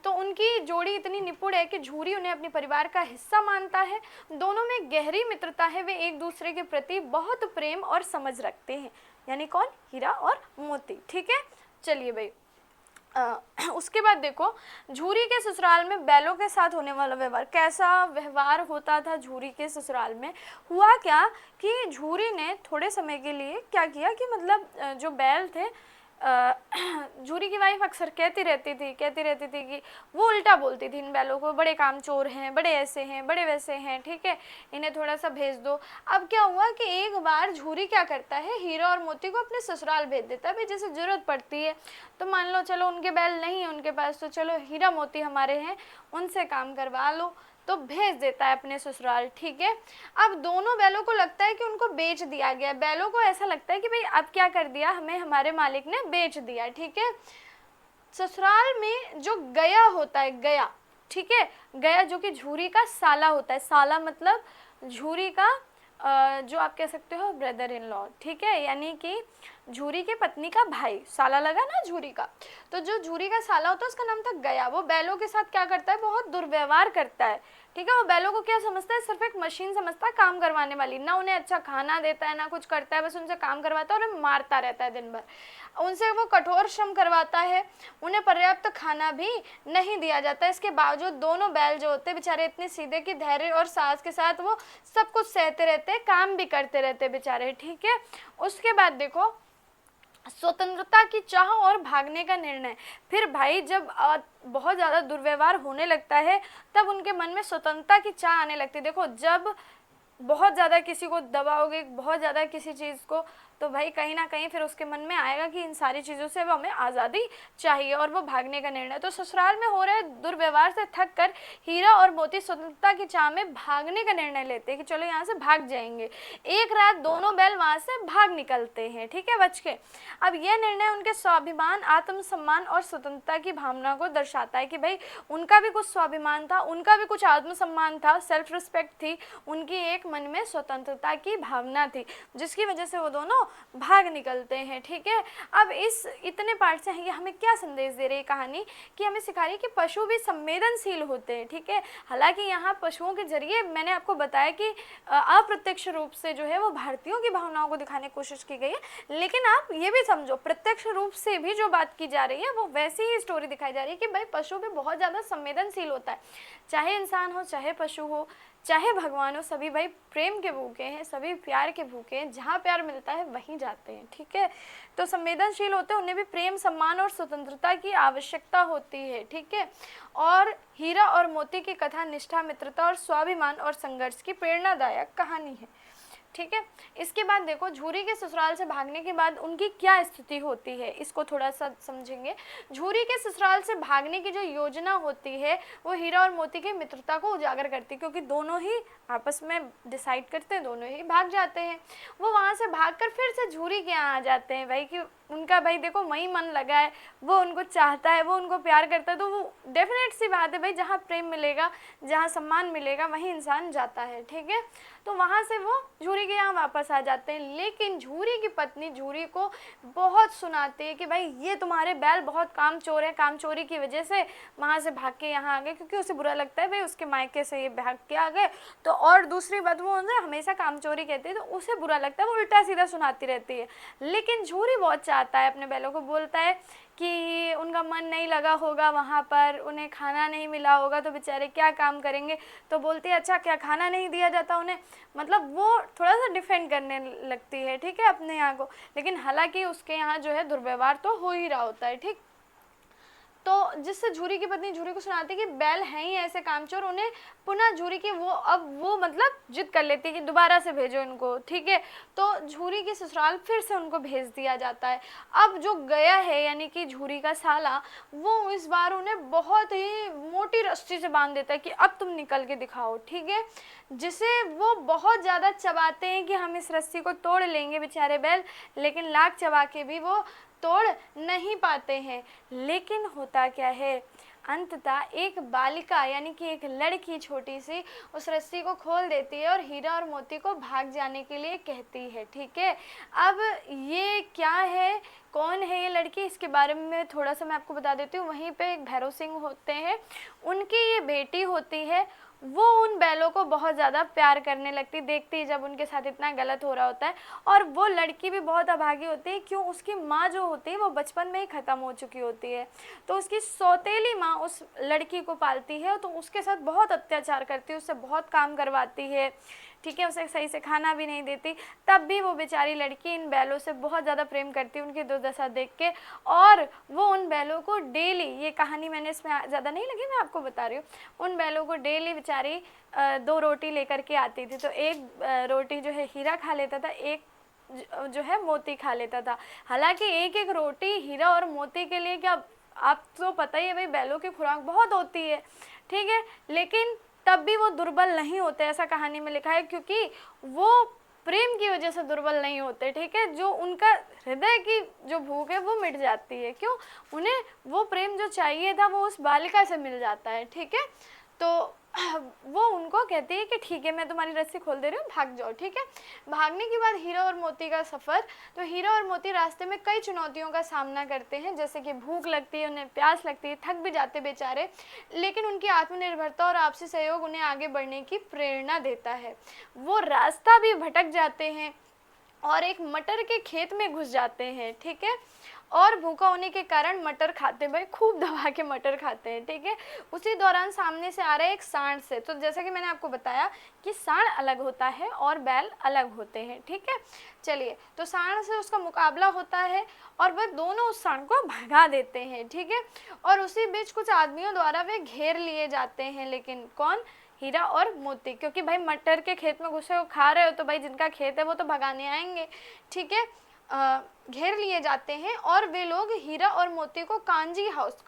तो उनकी जोड़ी इतनी निपुण है कि झूरी उन्हें अपने परिवार का हिस्सा मानता है। दोनों में गहरी मित्रता है, वे एक दूसरे के प्रति बहुत प्रेम और समझ रखते हैं। यानी कौन? हीरा और मोती, ठीक है। चलिए भाई, उसके बाद देखो, झूरी के ससुराल में बैलों के साथ होने वाला व्यवहार, कैसा व्यवहार होता था झूरी के ससुराल में। हुआ क्या कि झूरी ने थोड़े समय के लिए क्या किया कि मतलब जो बैल थे, झूरी की वाइफ अक्सर कहती रहती थी कि वो उल्टा बोलती थी इन बैलों को, बड़े कामचोर हैं, बड़े ऐसे हैं, बड़े वैसे हैं, ठीक है, इन्हें थोड़ा सा भेज दो। अब क्या हुआ कि एक बार झूरी क्या करता है, हीरा और मोती को अपने ससुराल भेज देता है, भाई जैसे जरूरत पड़ती है तो मान लो चलो उनके बैल नहीं है उनके पास, तो चलो हीरा मोती हमारे हैं, उनसे काम करवा लो, तो भेज देता है अपने ससुराल, ठीक है। अब दोनों बैलों को लगता है कि उनको बेच दिया गया, बैलों को ऐसा लगता है कि भाई अब क्या कर दिया, हमें हमारे मालिक ने बेच दिया, ठीक है। ससुराल में जो गया होता है, गया, ठीक है, गया जो कि झूरी का साला होता है, साला मतलब झूरी का जो आप कह सकते हो ब्रदर इन लॉ, ठीक है, यानी कि झूरी की पत्नी का भाई, साला लगा ना झूरी का, तो जो झूरी का साला होता है उसका नाम था गया। वो बैलों के साथ क्या करता है, बहुत दुर्व्यवहार करता है, ठीक है। वो बैलों को क्या समझता है, सिर्फ एक मशीन समझता है काम करवाने वाली, ना उन्हें अच्छा खाना देता है ना कुछ करता है, बस उनसे काम करवाता है और उन्हें मारता रहता है दिन भर, उनसे वो कठोर श्रम करवाता है, उन्हें पर्याप्त खाना भी नहीं दिया जाता। इसके बावजूद दोनों बैल जो होते हैं बेचारे इतने सीधे कि धैर्य और साहस के साथ वो सब कुछ सहते रहते हैं, काम भी करते रहते हैं बेचारे, ठीक है। उसके बाद देखो, स्वतंत्रता की चाह और भागने का निर्णय। फिर भाई जब बहुत ज़्यादा दुर्व्यवहार होने लगता है तब उनके मन में स्वतंत्रता की चाह आने लगती है। देखो, जब बहुत ज़्यादा किसी को दबाओगे, बहुत ज़्यादा किसी चीज़ को, तो भाई कहीं ना कहीं फिर उसके मन में आएगा कि इन सारी चीज़ों से वो हमें आज़ादी चाहिए और वो भागने का निर्णय। तो ससुराल में हो रहे दुर्व्यवहार से थक कर हीरा और मोती स्वतंत्रता की चाह में भागने का निर्णय लेते हैं कि चलो यहाँ से भाग जाएंगे। एक रात दोनों बैल वहाँ से भाग निकलते हैं, ठीक है, बच के। अब यह निर्णय उनके स्वाभिमान, आत्मसम्मान और स्वतंत्रता की भावना को दर्शाता है कि भाई उनका भी कुछ स्वाभिमान था, उनका भी कुछ आत्मसम्मान था, सेल्फ रिस्पेक्ट थी, उनकी एक मन में स्वतंत्रता की भावना थी, जिसकी वजह से वो दोनों भाग निकलते हैं, ठीक है। अब इस इतने पार्ट से ये हमें क्या संदेश दे रही है कहानी, कि हमें सिखा रही है कि पशु भी संवेदनशील होते हैं, ठीक है। हालांकि यहाँ पशुओं के जरिए मैंने आपको बताया कि अप्रत्यक्ष रूप से जो है वो भारतीयों की भावनाओं को दिखाने की कोशिश की गई है, लेकिन आप ये भी समझो प्रत्यक्ष रूप से भी जो बात की जा रही है वो वैसी ही स्टोरी दिखाई जा रही है कि भाई पशु भी बहुत ज़्यादा संवेदनशील होता है, चाहे इंसान हो चाहे पशु हो चाहे भगवान हो, सभी भाई प्रेम के भूखे हैं, सभी प्यार के भूखे हैं, जहाँ प्यार मिलता है वहीं जाते हैं, ठीक है। तो संवेदनशील होते हैं, उन्हें भी प्रेम, सम्मान और स्वतंत्रता की आवश्यकता होती है, ठीक है। और हीरा और मोती की कथा निष्ठा, मित्रता और स्वाभिमान और संघर्ष की प्रेरणादायक कहानी है, ठीक है। इसके बाद देखो, झूरी के ससुराल से भागने के बाद उनकी क्या स्थिति होती है, इसको थोड़ा सा समझेंगे। झूरी के ससुराल से भागने की जो योजना होती है वो हीरा और मोती की मित्रता को उजागर करती है, क्योंकि दोनों ही आपस में डिसाइड करते हैं, दोनों ही भाग जाते हैं। वो वहाँ से भागकर फिर से झूरी के यहाँ आ जाते हैं भाई कि उनका भाई देखो वही मन लगा है, वो उनको चाहता है, वो उनको प्यार करता है, तो वो डेफिनेट सी बात है भाई, जहाँ प्रेम मिलेगा, जहाँ सम्मान मिलेगा, वहीं इंसान जाता है, ठीक है। तो वहाँ से वो झूरी के यहाँ वापस आ जाते हैं, लेकिन झूरी की पत्नी झूरी को बहुत सुनाती है कि भाई ये तुम्हारे बैल बहुत कामचोर है, कामचोरी की वजह से वहाँ से भाग के यहाँ आ गए, क्योंकि उसे बुरा लगता है भाई उसके मायके से ये भाग के आ गए। तो और दूसरी बात, वो उन्हें हमेशा कामचोरी कहती है, तो उसे बुरा लगता है, वो उल्टा सीधा सुनाती रहती है। लेकिन झूरी बहुत चाहता है, अपने बैलों को बोलता है कि उनका मन नहीं लगा होगा वहाँ पर, उन्हें खाना नहीं मिला होगा, तो बेचारे क्या काम करेंगे। तो बोलती है अच्छा क्या खाना नहीं दिया जाता उन्हें, मतलब वो थोड़ा सा डिफेंड करने लगती है, ठीक है, अपने यहाँ को। लेकिन हालांकि उसके यहाँ जो है दुर्व्यवहार तो हो ही रहा होता है, ठीक। तो जिससे झूरी की पत्नी झूरी को सुनाती है कि बैल हैं ही ऐसे कामचोर, उन्हें पुनः झूरी की वो मतलब जिद कर लेती है कि दोबारा से भेजो इनको, ठीक है। तो झूरी की ससुराल फिर से उनको भेज दिया जाता है। अब जो गया है यानी कि झूरी का साला, वो इस बार उन्हें बहुत ही मोटी रस्सी से बांध देता है कि अब तुम निकल के दिखाओ, ठीक है। जिसे वो बहुत ज़्यादा चबाते हैं कि हम इस रस्सी को तोड़ लेंगे बेचारे बैल, लेकिन लाख चबा के भी वो तोड़ नहीं पाते हैं। लेकिन होता क्या है, अंततः एक बालिका यानी कि एक लड़की छोटी सी उस रस्सी को खोल देती है और हीरा और मोती को भाग जाने के लिए कहती है, ठीक है। अब ये क्या है, कौन है ये लड़की, इसके बारे में थोड़ा सा मैं आपको बता देती हूँ। वहीं पे एक भैरव सिंह होते हैं, उनकी ये बेटी होती है। वो उन बैलों को बहुत ज़्यादा प्यार करने लगती, देखती है जब उनके साथ इतना गलत हो रहा होता है। और वो लड़की भी बहुत अभागी होती है, क्यों, उसकी माँ जो होती है वो बचपन में ही ख़त्म हो चुकी होती है। तो उसकी सौतेली माँ उस लड़की को पालती है, तो उसके साथ बहुत अत्याचार करती है, उससे बहुत काम करवाती है, ठीक है। उसे सही से खाना भी नहीं देती, तब भी वो बेचारी लड़की इन बैलों से बहुत ज़्यादा प्रेम करती है उनकी दुर्दशा देख के। और वो उन बैलों को डेली, ये कहानी मैंने इसमें ज़्यादा नहीं लगी, मैं आपको बता रही हूँ, उन बैलों को डेली बेचारी 2 रोटी लेकर के आती थी। तो एक रोटी जो है हीरा खा लेता था, एक जो है मोती खा लेता था। हालांकि एक एक रोटी हीरा और मोती के लिए, क्या आप तो पता ही है भाई बैलों की खुराक बहुत होती है, ठीक है। लेकिन तब भी वो दुर्बल नहीं होते, ऐसा कहानी में लिखा है, क्योंकि वो प्रेम की वजह से दुर्बल नहीं होते, ठीक है। जो उनका हृदय की जो भूख है वो मिट जाती है, क्यों, उन्हें वो प्रेम जो चाहिए था वो उस बालिका से मिल जाता है, ठीक है। तो वो उनको कहती है कि ठीक है मैं तुम्हारी रस्सी खोल दे रही हूँ, भाग जाओ, ठीक है। भागने के बाद हीरा और मोती का सफ़र, तो हीरा और मोती रास्ते में कई चुनौतियों का सामना करते हैं, जैसे कि भूख लगती है, उन्हें प्यास लगती है, थक भी जाते बेचारे, लेकिन उनकी आत्मनिर्भरता और आपसी सहयोग उन्हें आगे बढ़ने की प्रेरणा देता है। वो रास्ता भी भटक जाते हैं और एक मटर के खेत में घुस जाते हैं, ठीक है। और भूखा होने के कारण मटर खाते भाई, खूब दबा के मटर खाते हैं, ठीक है। उसी दौरान सामने से आ रहा है एक सांड से। तो जैसा कि मैंने आपको बताया कि सांड अलग होता है और बैल अलग होते हैं, ठीक है। चलिए, तो सांड से उसका मुकाबला होता है और वह दोनों उस सांड को भगा देते हैं, ठीक है। और उसी बीच कुछ आदमियों द्वारा वे घेर लिए जाते हैं, लेकिन कौन, हीरा और मोती, क्योंकि भाई मटर के खेत में घुसे हो, खा रहे हो, तो भाई जिनका खेत है वो तो भगाने आएंगे, ठीक है। घेर लिए जाते हैं और वे लोग हीरा और मोती को कांजी हाउस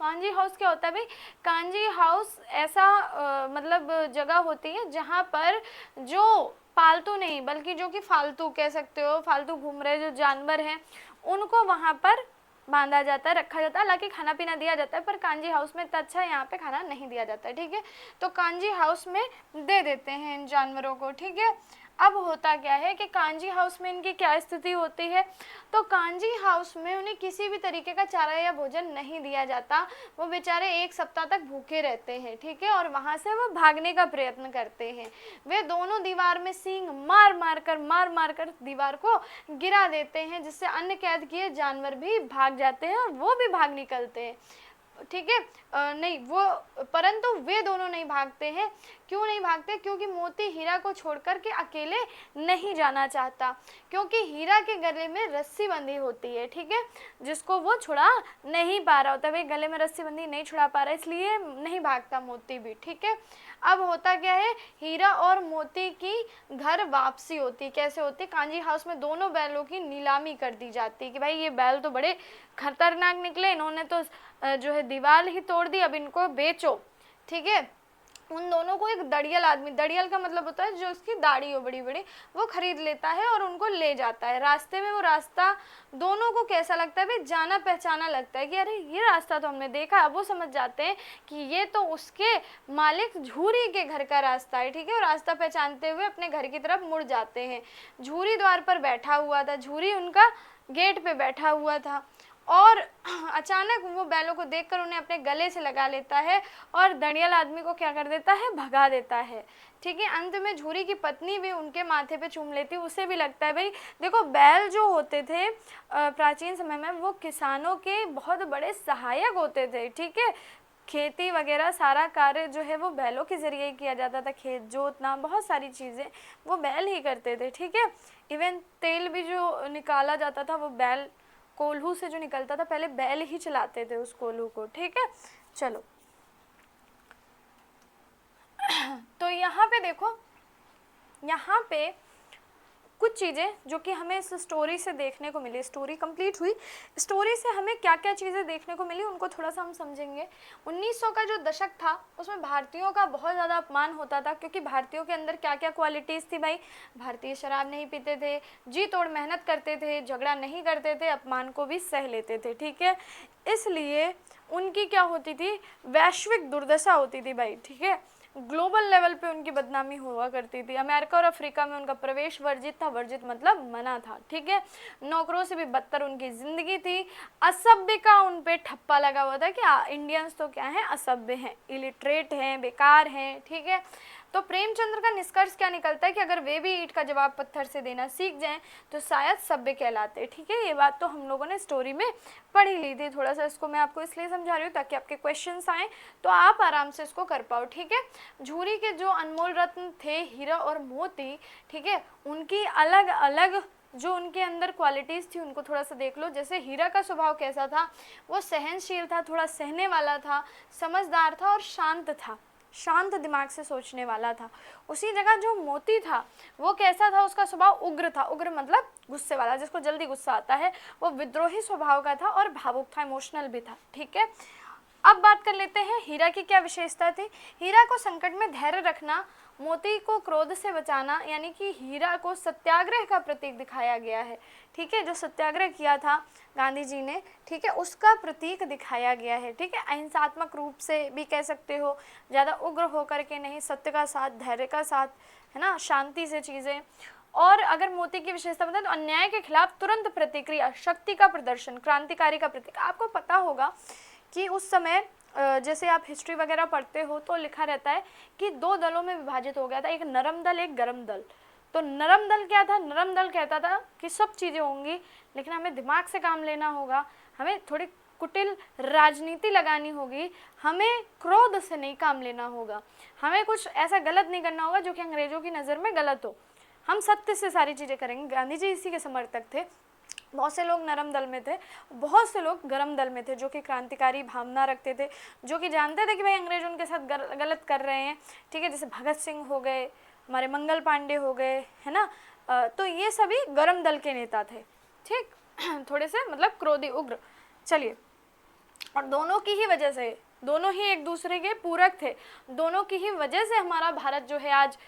क्या होता है भाई, कांजी हाउस ऐसा मतलब जगह होती है जहाँ पर जो पालतू नहीं बल्कि जो कि फालतू कह सकते हो, फालतू घूम रहे जो जानवर हैं उनको वहाँ पर बांधा जाता है, रखा जाता है। हालांकि खाना पीना दिया जाता है, पर कांजी हाउस में इतना अच्छा यहाँ पे खाना नहीं दिया जाता है, ठीक है। तो कांजी हाउस में दे देते हैं इन जानवरों को, ठीक है। अब होता क्या है कि कांजी हाउस में इनकी क्या स्थिति होती है, तो कांजी हाउस में उन्हें किसी भी तरीके का चारा या भोजन नहीं दिया जाता। वो बेचारे 1 सप्ताह तक भूखे रहते हैं, ठीक है। और वहाँ से वो भागने का प्रयत्न करते हैं। वे दोनों दीवार में सींग मार मार कर दीवार को गिरा देते हैं, जिससे अन्य कैद किए जानवर भी भाग जाते हैं और वो भी भाग निकलते हैं, ठीक है। नहीं वो, परंतु वे दोनों नहीं भागते हैं। क्यों नहीं भागते, क्योंकि मोती हीरा को छोड़कर के अकेले नहीं जाना चाहता, क्योंकि हीरा के गले में रस्सी बंधी होती है, ठीक है, जिसको वो छुड़ा नहीं पा रहा होता। वे गले में रस्सी बंधी नहीं छुड़ा पा रहा, इसलिए नहीं भागता मोती भी, ठीक है। अब होता क्या है, हीरा और मोती की घर वापसी होती, कैसे होती, कांजी हाउस में दोनों बैलों की नीलामी कर दी जाती कि भाई ये बैल तो बड़े खतरनाक निकले, इन्होंने तो जो है दीवार ही तोड़ दी, अब इनको बेचो, ठीक है। उन दोनों को एक दड़ियल आदमी, दड़ियल का मतलब होता है जो उसकी दाढ़ी हो बड़ी बड़ी, वो खरीद लेता है और उनको ले जाता है। रास्ते में वो रास्ता दोनों को कैसा लगता है भाई, जाना पहचाना लगता है कि अरे ये रास्ता तो हमने देखा। अब वो समझ जाते हैं कि ये तो उसके मालिक झूरी के घर का रास्ता है, ठीक है। और रास्ता पहचानते हुए अपने घर की तरफ मुड़ जाते हैं। झूरी द्वार पर बैठा हुआ था, झूरी उनका गेट पे बैठा हुआ था और अचानक वो बैलों को देखकर उन्हें अपने गले से लगा लेता है और दड़ियल आदमी को क्या कर देता है, भगा देता है, ठीक है। अंत में झूरी की पत्नी भी उनके माथे पे चूम लेती है। उसे भी लगता है भाई देखो, बैल जो होते थे प्राचीन समय में वो किसानों के बहुत बड़े सहायक होते थे, ठीक है। खेती वगैरह सारा कार्य जो है वो बैलों के ज़रिए ही किया जाता था, खेत जोतना, बहुत सारी चीज़ें वो बैल ही करते थे, ठीक है। इवन तेल भी जो निकाला जाता था वो बैल, कोल्हू से जो निकलता था पहले बैल ही चलाते थे उस कोल्हू को, ठीक है। चलो तो यहाँ पे देखो, यहाँ पे कुछ चीज़ें जो कि हमें इस स्टोरी से देखने को मिली। स्टोरी कंप्लीट हुई, स्टोरी से हमें क्या क्या चीज़ें देखने को मिली उनको थोड़ा सा हम समझेंगे। 1900 का जो दशक था उसमें भारतीयों का बहुत ज़्यादा अपमान होता था, क्योंकि भारतीयों के अंदर क्या क्या क्वालिटीज़ थी भाई। भारतीय शराब नहीं पीते थे, जी तोड़ मेहनत करते थे, झगड़ा नहीं करते थे, अपमान को भी सह लेते थे, ठीक है। इसलिए उनकी क्या होती थी, वैश्विक दुर्दशा होती थी भाई, ठीक है। ग्लोबल लेवल पे उनकी बदनामी हुआ करती थी। अमेरिका और अफ्रीका में उनका प्रवेश वर्जित था, वर्जित मतलब मना था, ठीक है। नौकरों से भी बदतर उनकी जिंदगी थी। असभ्य का उन पे ठप्पा लगा हुआ था कि इंडियंस तो क्या है, असभ्य हैं, इलिटरेट हैं, बेकार हैं, ठीक है। तो प्रेमचंद्र का निष्कर्ष क्या निकलता है कि अगर वे भी ईंट का जवाब पत्थर से देना सीख जाएं तो शायद सभ्य कहलाते, ठीक है। ये बात तो हम लोगों ने स्टोरी में पढ़ी ली थी। थोड़ा सा इसको मैं आपको इसलिए समझा रही हूँ ताकि आपके क्वेश्चंस आएँ तो आप आराम से इसको कर पाओ, ठीक है। झूरी के जो अनमोल रत्न थे, हीरा और मोती, ठीक है, उनकी अलग अलग जो उनके अंदर क्वालिटीज़ थी उनको थोड़ा सा देख लो। जैसे हीरा का स्वभाव कैसा था, वो सहनशील था, थोड़ा सहने वाला था, समझदार था और शांत था, शांत दिमाग से सोचने वाला था। उसी जगह जो मोती था वो कैसा था, उसका स्वभाव उग्र था, उग्र मतलब गुस्से वाला, जिसको जल्दी गुस्सा आता है। वो विद्रोही स्वभाव का था और भावुक था, इमोशनल भी था, ठीक है। अब बात कर लेते हैं हीरा की क्या विशेषता थी। हीरा को संकट में धैर्य रखना, मोती को क्रोध से बचाना, यानी कि हीरा को सत्याग्रह का प्रतीक दिखाया गया है, ठीक है। जो सत्याग्रह किया था गांधी जी ने, ठीक है, उसका प्रतीक दिखाया गया है, ठीक है। अहिंसात्मक रूप से भी कह सकते हो, ज़्यादा उग्र होकर के नहीं, सत्य का साथ, धैर्य का साथ, है ना, शांति से चीज़ें। और अगर मोती की विशेषता बताएं तो अन्याय के खिलाफ तुरंत प्रतिक्रिया, शक्ति का प्रदर्शन, क्रांतिकारी का प्रतीक। आपको पता होगा कि उस समय जैसे आप हिस्ट्री वगैरह पढ़ते हो तो लिखा रहता है कि दो दलों में विभाजित हो गया था, एक नरम दल, एक गरम दल। तो नरम दल क्या था, नरम दल कहता था कि सब चीज़ें होंगी लेकिन हमें दिमाग से काम लेना होगा, हमें थोड़ी कुटिल राजनीति लगानी होगी, हमें क्रोध से नहीं काम लेना होगा, हमें कुछ ऐसा गलत नहीं करना होगा जो कि अंग्रेजों की नज़र में गलत हो, हम सत्य से सारी चीज़ें करेंगे। गांधी जी इसी के समर्थक थे। बहुत से लोग नरम दल में थे, बहुत से लोग गरम दल में थे, जो कि क्रांतिकारी भावना रखते थे, जो कि जानते थे कि भाई अंग्रेज उनके साथ गलत कर रहे हैं, ठीक है। जैसे भगत सिंह हो गए, हमारे मंगल पांडे हो गए, है ना। तो ये सभी गरम दल के नेता थे, ठीक थोड़े से मतलब क्रोधी, उग्र। चलिए, और दोनों की ही वजह से, दोनों ही एक दूसरे के पूरक थे, दोनों की ही वजह से हमारा भारत जो है आज,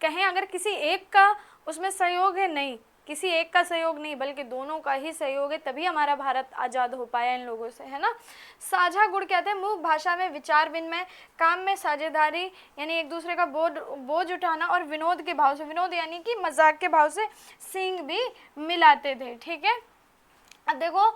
कहें अगर किसी एक का उसमें सहयोग है, नहीं, किसी एक का सहयोग नहीं बल्कि दोनों का ही सहयोग है, तभी हमारा भारत आज़ाद हो पाया इन लोगों से, है ना। साझा गुण कहते हैं मूक भाषा में विचार विनिमय, काम में साझेदारी, यानी एक दूसरे का बोझ उठाना, और विनोद के भाव से, विनोद यानी कि मजाक के भाव से सींग भी मिलाते थे, ठीक है। अब देखो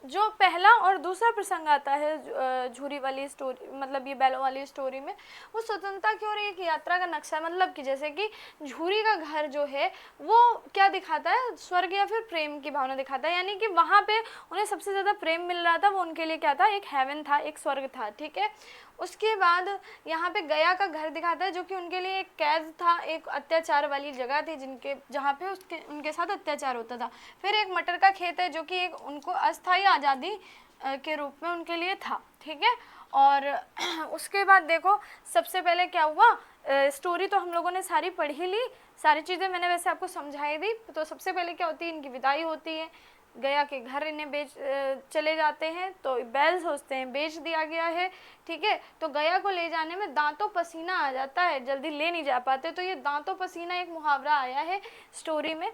जो पहला और दूसरा प्रसंग आता है झूरी वाली स्टोरी, मतलब ये बैलों वाली स्टोरी में, वो स्वतंत्रता की ओर एक यात्रा का नक्शा है। मतलब कि जैसे कि झूरी का घर जो है वो क्या दिखाता है, स्वर्ग या फिर प्रेम की भावना दिखाता है, यानी कि वहाँ पे उन्हें सबसे ज़्यादा प्रेम मिल रहा था, वो उनके लिए क्या था, एक हेवन था, एक स्वर्ग था, ठीक है। उसके बाद यहाँ पे गया का घर दिखाता है, जो कि उनके लिए एक कैद था, एक अत्याचार वाली जगह थी जहाँ पे उनके साथ अत्याचार होता था। फिर एक मटर का खेत है, जो कि एक उनको अस्थायी आज़ादी के रूप में उनके लिए था, ठीक है। और उसके बाद देखो सबसे पहले क्या हुआ, स्टोरी तो हम लोगों ने सारी पढ़ ही ली, सारी चीज़ें मैंने वैसे आपको समझाई दी। तो सबसे पहले क्या होती है, इनकी विदाई होती है, गया के घर इन्हें चले जाते हैं, तो बैल सोचते हैं बेच दिया गया है, ठीक है। तो गया को ले जाने में दांतों पसीना आ जाता है, जल्दी ले नहीं जा पाते। तो ये दांतों पसीना एक मुहावरा आया है स्टोरी में।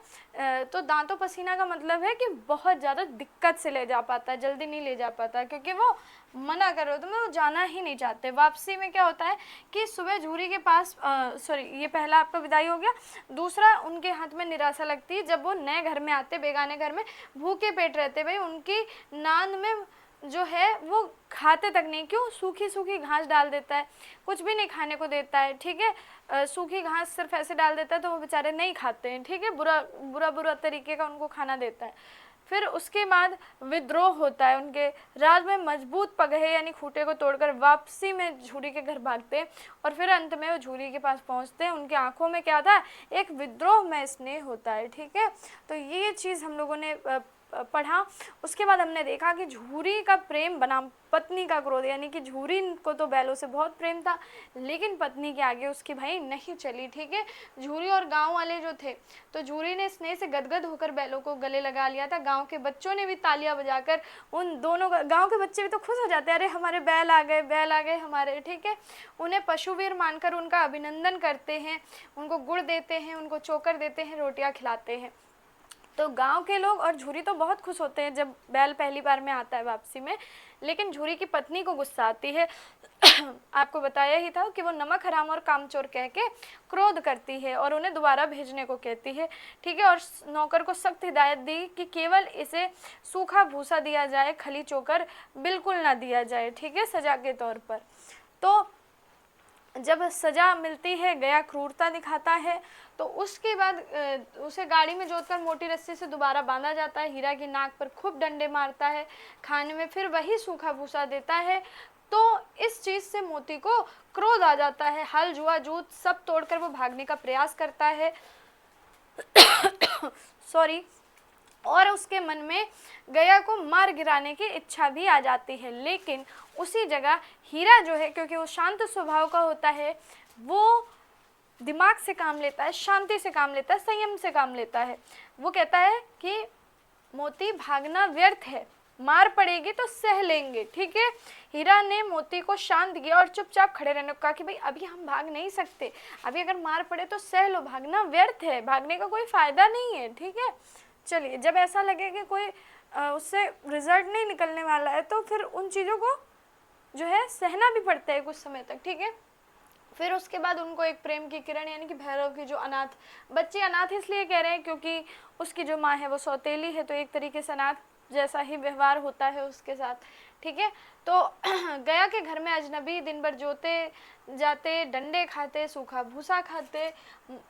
तो दांतों पसीना का मतलब है कि बहुत ज़्यादा दिक्कत से ले जा पाता है, जल्दी नहीं ले जा पाता, क्योंकि वो मना करो तो मैं वो जाना ही नहीं चाहते। वापसी में क्या होता है कि सुबह झूरी के पास सॉरी, ये पहला आपका विदाई हो गया। दूसरा, उनके हाथ में निराशा लगती है जब वो नए घर में आते, बेगाने घर में भूखे पेट रहते। भाई उनकी नांद में जो है वो खाते तक नहीं, क्यों, सूखी सूखी घास डाल देता है, कुछ भी नहीं खाने को देता है, ठीक है। सूखी घास सिर्फ ऐसे डाल देता है तो वो बेचारे नहीं खाते हैं, ठीक है। बुरा तरीके का उनको खाना देता है। फिर उसके बाद विद्रोह होता है उनके राज में, मजबूत पगहे यानी खूंटे को तोड़कर वापसी में झूरी के घर भागते हैं, और फिर अंत में वो झूरी के पास पहुंचते हैं। उनकी आंखों में क्या था, एक विद्रोह में स्नेह होता है, ठीक है। तो ये चीज़ हम लोगों ने पढ़ा। उसके बाद हमने देखा कि झूरी का प्रेम बनाम पत्नी का क्रोध, यानी कि झूरी को तो बैलों से बहुत प्रेम था, लेकिन पत्नी के आगे उसकी भाई नहीं चली, ठीक है। झूरी और गांव वाले जो थे, तो झूरी ने स्नेह से गदगद होकर बैलों को गले लगा लिया था। गांव के बच्चों ने भी तालियां बजाकर उन दोनों, गांव के बच्चे भी तो खुश हो जाते हैं, अरे हमारे बैल आ गए हमारे, ठीक है। उन्हें पशुवीर मानकर उनका अभिनंदन करते हैं, उनको गुड़ देते हैं, उनको चोकर देते हैं, रोटियां खिलाते हैं। तो गांव के लोग और झूरी तो बहुत खुश होते हैं जब बैल पहली बार में आता है वापसी में, लेकिन झूरी की पत्नी को गुस्सा आती है। आपको बताया ही था कि वो नमक हराम और कामचोर कह के क्रोध करती है और उन्हें दोबारा भेजने को कहती है, ठीक है। और नौकर को सख्त हिदायत दी कि केवल इसे सूखा भूसा दिया जाए, खली चोकर बिल्कुल ना दिया जाए, ठीक है, सजा के तौर पर। तो जब सजा मिलती है, गया क्रूरता दिखाता है, तो उसके बाद उसे गाड़ी में जोतकर मोटी रस्सी से दोबारा बांधा जाता है। हीरा की नाक पर खूब डंडे मारता है, खाने में फिर वही सूखा भूसा देता है। तो इस चीज़ से मोती को क्रोध आ जाता है, हल जुआ जूत सब तोड़कर वो भागने का प्रयास करता है। सॉरी। और उसके मन में गया को मार गिराने की इच्छा भी आ जाती है, लेकिन उसी जगह हीरा जो है, क्योंकि वो शांत स्वभाव का होता है, वो दिमाग से काम लेता है, शांति से काम लेता है, संयम से काम लेता है। वो कहता है कि मोती भागना व्यर्थ है, मार पड़ेगी तो सह लेंगे, ठीक है। हीरा ने मोती को शांत किया और चुपचाप खड़े रहने को कहा कि भाई अभी हम भाग नहीं सकते, अभी अगर मार पड़े तो सह लो, भागना व्यर्थ है, भागने का कोई फायदा नहीं है, ठीक है। चलिए, जब ऐसा लगे कि कोई उससे रिजल्ट नहीं निकलने वाला है, तो फिर उन चीज़ों को जो है सहना भी पड़ता है कुछ समय तक, ठीक है। फिर उसके बाद उनको एक प्रेम की किरण, यानी कि भैरव की जो अनाथ बच्ची, अनाथ इसलिए कह रहे हैं क्योंकि उसकी जो माँ है वो सौतेली है, तो एक तरीके से अनाथ जैसा ही व्यवहार होता है उसके साथ, ठीक है। तो गया के घर में अजनबी दिन भर जोते जाते, डंडे खाते, सूखा भूसा खाते,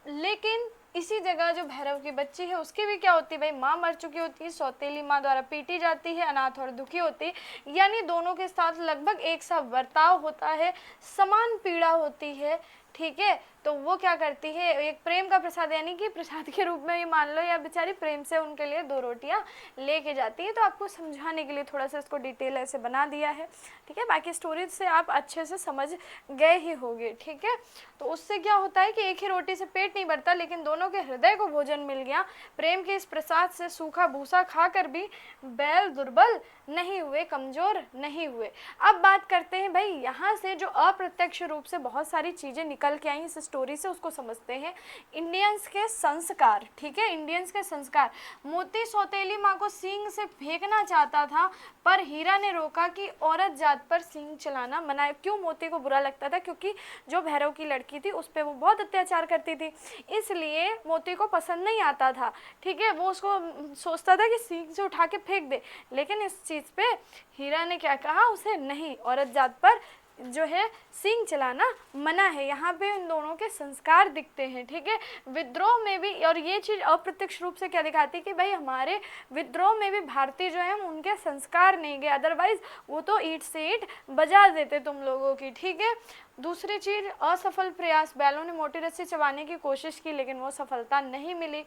लेकिन इसी जगह जो भैरव की बच्ची है उसकी भी क्या होती है, भाई माँ मर चुकी होती है, सौतेली माँ द्वारा पीटी जाती है, अनाथ और दुखी होती है, यानी दोनों के साथ लगभग एक सा बर्ताव होता है, समान पीड़ा होती है, ठीक है। तो वो क्या करती है, एक प्रेम का प्रसाद, यानी कि प्रसाद के रूप में ये मान लो, या बेचारी प्रेम से उनके लिए 2 रोटियां लेके जाती है। तो आपको समझाने के लिए थोड़ा सा इसको डिटेल ऐसे बना दिया है, ठीक है। बाकी स्टोरी से आप अच्छे से समझ गए ही होंगे, ठीक है। तो उससे क्या होता है कि एक ही रोटी से पेट नहीं भरता, लेकिन दोनों के हृदय को भोजन मिल गया। प्रेम के इस प्रसाद से सूखा भूसा खाकर भी बैल दुर्बल नहीं हुए, कमजोर नहीं हुए। अब बात करते हैं भाई यहाँ से जो अप्रत्यक्ष रूप से बहुत सारी चीजें निकल के आई इस स्टोरी से, उसको समझते हैं। इंडियंस के संस्कार, ठीक है, इंडियंस के संस्कार। मोती सौतेली माँ को सींग से फेंकना चाहता था, पर हीरा ने रोका कि औरत जात पर सींग चलाना मना है। क्यों मोती को बुरा लगता था, क्योंकि जो भैरव की लड़की थी उस पर वो बहुत अत्याचार करती थी, इसलिए मोती को पसंद नहीं आता था, ठीक है। वो उसको सोचता था कि सींग से उठा के फेंक दे, लेकिन इस चीज़ पे हीरा ने क्या कहा उसे, नहीं, औरत जात पर जो है सींग चलाना मना है। यहाँ पे इन दोनों के संस्कार दिखते हैं, ठीक है। विद्रोह में भी, और ये चीज़ अप्रत्यक्ष रूप से क्या दिखाती है कि भाई हमारे विद्रोह में भी भारतीय जो है उनके संस्कार नहीं गए, अदरवाइज वो तो ईंट से ईंट बजा देते तुम लोगों की, ठीक है। दूसरी चीज़, असफल प्रयास। बैलों ने मोटी रस्सी चबाने की कोशिश की, लेकिन वो सफलता नहीं मिली,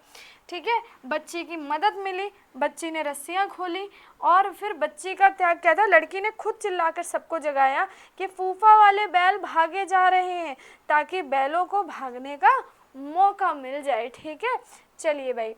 ठीक है। बच्ची की मदद मिली, बच्ची ने रस्सियाँ खोली, और फिर बच्ची का त्याग क्या था, लड़की ने खुद चिल्लाकर सबको जगाया कि फूफा वाले बैल भागे जा रहे हैं, ताकि बैलों को भागने का मौका मिल जाए, ठीक है। चलिए भाई,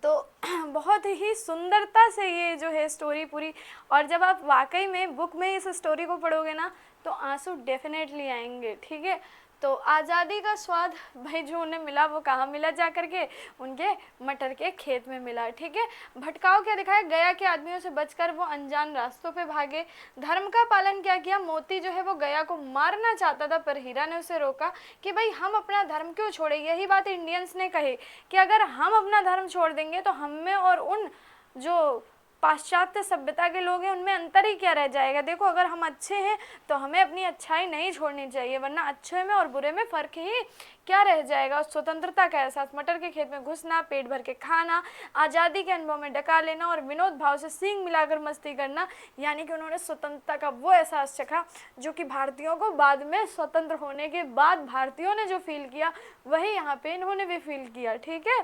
तो बहुत ही सुंदरता से ये जो है स्टोरी पूरी, और जब आप वाकई में बुक में इस स्टोरी को पढ़ोगे ना तो आंसू डेफिनेटली आएंगे, ठीक है। तो आज़ादी का स्वाद भाई जो उन्हें मिला वो कहाँ मिला, जा करके उनके मटर के खेत में मिला, ठीक है। भटकाव क्या दिखाया, गया के आदमियों से बचकर वो अनजान रास्तों पे भागे। धर्म का पालन क्या किया, मोती जो है वो गया को मारना चाहता था पर हीरा ने उसे रोका कि भाई हम अपना धर्म क्यों छोड़े। यही बात इंडियंस ने कही कि अगर हम अपना धर्म छोड़ देंगे तो हम में और उन जो पाश्चात्य सभ्यता के लोग हैं उनमें अंतर ही क्या रह जाएगा। देखो अगर हम अच्छे हैं तो हमें अपनी अच्छाई नहीं छोड़नी चाहिए, वरना अच्छे में और बुरे में फ़र्क ही क्या रह जाएगा। स्वतंत्रता का एहसास, मटर के खेत में घुसना, पेट भर के खाना, आज़ादी के अनुभव में डका लेना और विनोद भाव से सींग मिलाकर मस्ती करना, यानी कि उन्होंने स्वतंत्रता का वो एहसास चखा जो कि भारतीयों को बाद में स्वतंत्र होने के बाद भारतीयों ने जो फील किया वही यहाँ पे इन्होंने भी फील किया, ठीक है।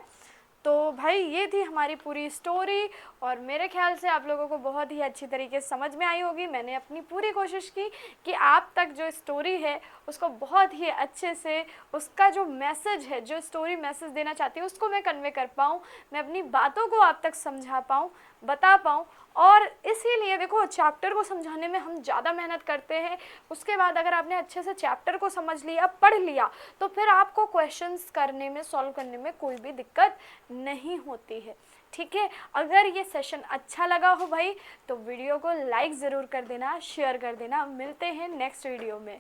तो भाई ये थी हमारी पूरी स्टोरी, और मेरे ख्याल से आप लोगों को बहुत ही अच्छी तरीके से समझ में आई होगी। मैंने अपनी पूरी कोशिश की कि आप तक जो स्टोरी है उसको बहुत ही अच्छे से, उसका जो मैसेज है, जो स्टोरी मैसेज देना चाहती है उसको मैं कन्वे कर पाऊँ, मैं अपनी बातों को आप तक समझा पाऊँ, बता पाऊँ। और इसीलिए देखो चैप्टर को समझाने में हम ज़्यादा मेहनत करते हैं, उसके बाद अगर आपने अच्छे से चैप्टर को समझ लिया, पढ़ लिया, तो फिर आपको क्वेश्चंस करने में, सॉल्व करने में कोई भी दिक्कत नहीं होती है, ठीक है। अगर ये सेशन अच्छा लगा हो भाई तो वीडियो को लाइक ज़रूर कर देना, शेयर कर देना। मिलते हैं नेक्स्ट वीडियो में।